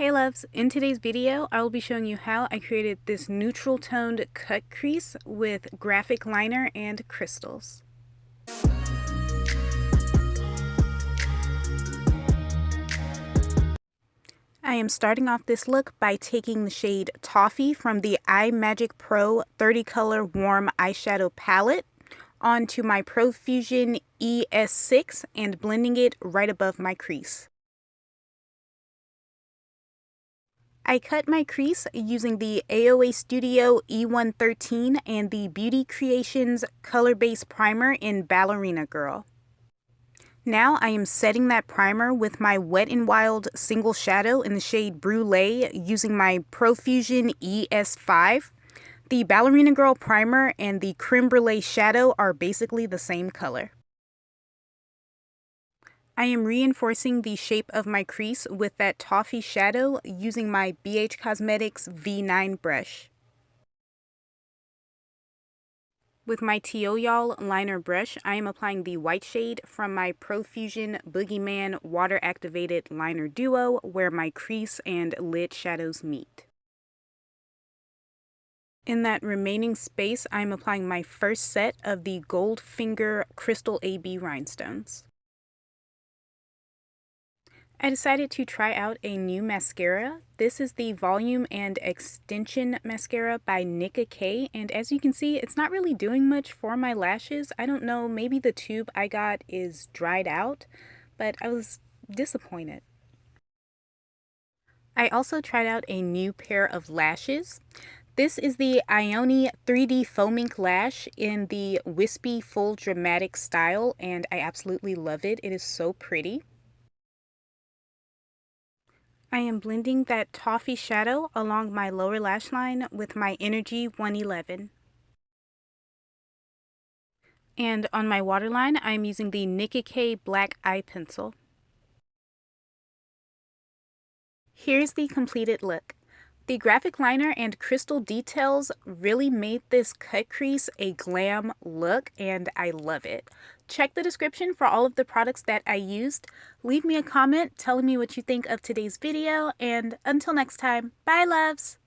Hey loves, in today's video I will be showing you how I created this neutral toned cut crease with graphic liner and crystals. I am starting off this look by taking the shade Toffee from the IMAGIC Pro 30 color warm eyeshadow palette onto my Profusion ES6 and blending it right above my crease. I cut my crease using the AOA Studio E113 and the Beauty Creations Color Base Primer in Ballerina Girl. Now I am setting that primer with my Wet n Wild single shadow in the shade Brulee using my Profusion ES5. The Ballerina Girl primer and the Creme Brulee shadow are basically the same color. I am reinforcing the shape of my crease with that Toffee shadow using my BH Cosmetics V9 brush. With my Y'all liner brush, I am applying the white shade from my Profusion Boogeyman Water Activated Liner Duo where my crease and lid shadows meet. In that remaining space, I am applying my first set of the Goldfinger Crystal AB Rhinestones. I decided to try out a new mascara. This is the Volume and Extension Mascara by Nicka, and as you can see, it's not really doing much for my lashes. I don't know, maybe the tube I got is dried out, but I was disappointed. I also tried out a new pair of lashes. This is the Ioni 3D Foam Ink Lash in the Wispy Full Dramatic style, and I absolutely love it. It is so pretty. I am blending that Toffee shadow along my lower lash line with my Energy 111. And on my waterline, I am using the Nicka Black Eye Pencil. Here's the completed look. The graphic liner and crystal details really made this cut crease a glam look, and I love it. Check the description for all of the products that I used. Leave me a comment telling me what you think of today's video, and until next time, bye loves!